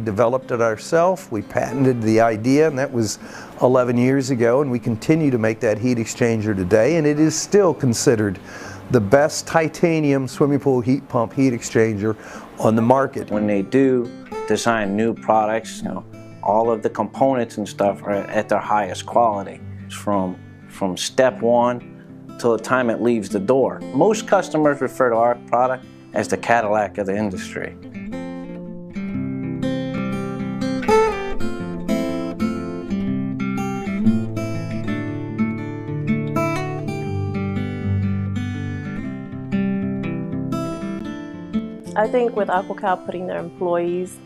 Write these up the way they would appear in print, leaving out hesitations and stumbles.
developed it ourselves. We patented the idea, and that was 11 years ago, and we continue to make that heat exchanger today, and it is still considered the best titanium swimming pool heat pump heat exchanger on the market. When they do design new products, all of the components and stuff are at their highest quality. From step one till the time it leaves the door. Most customers refer to our product as the Cadillac of the industry. I think with AquaCal putting their employees,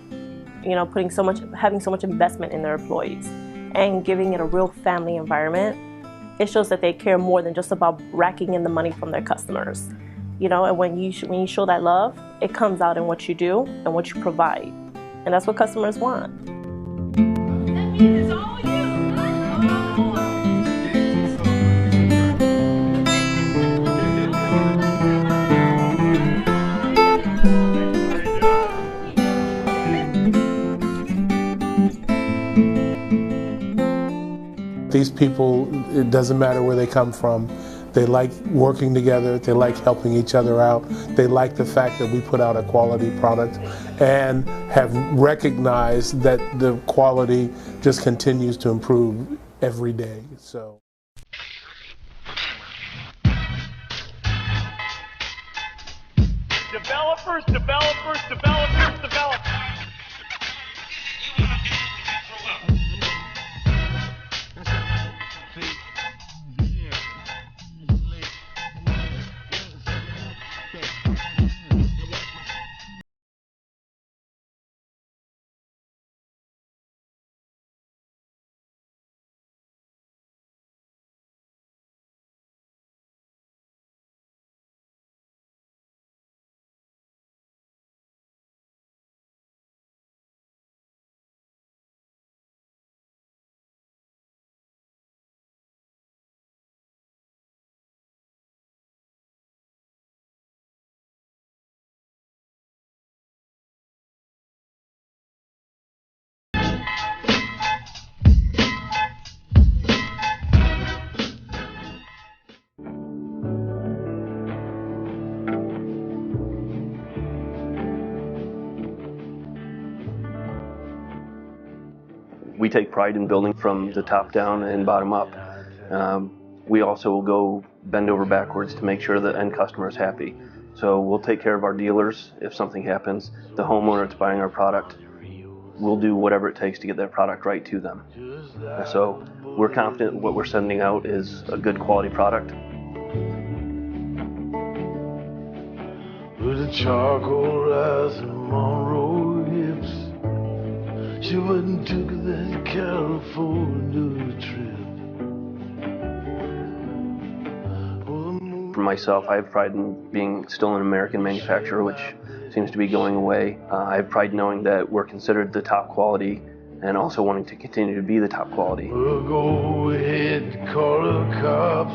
having so much investment in their employees and giving it a real family environment, it shows that they care more than just about racking in the money from their customers. And when you show that love, it comes out in what you do and what you provide. And that's what customers want. That means it's all you. These people, it doesn't matter where they come from, they like working together, they like helping each other out, they like the fact that we put out a quality product and have recognized that the quality just continues to improve every day. So. Developers. We take pride in building from the top down and bottom up. We also will go bend over backwards to make sure the end customer is happy. So we'll take care of our dealers if something happens. The homeowner that's buying our product, we'll do whatever it takes to get that product right to them. So we're confident what we're sending out is a good quality product. With a charcoal rising Monroe hips, she wouldn't took that California trip. For myself, I have pride in being still an American manufacturer, which seems to be going away. I have pride knowing that we're considered the top quality and also wanting to continue to be the top quality. Well, go ahead, call the cops.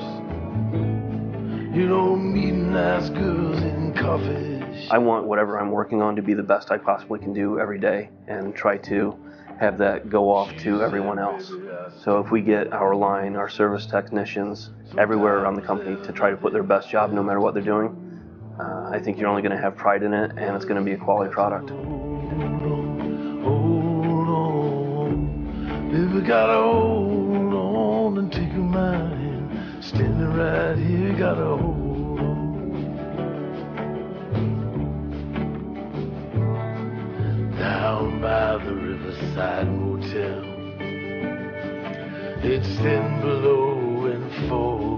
You don't meet nice girls in coffee. I want whatever I'm working on to be the best I possibly can do every day and try to have that go off to everyone else. So if we get our line, our service technicians everywhere around the company to try to put their best job no matter what they're doing, I think you're only going to have pride in it and it's going to be a quality product. Hold on, baby, gotta hold on and take my hand. Standing right here, gotta hold on. Down by the Riverside Motel, it's 10 below and 4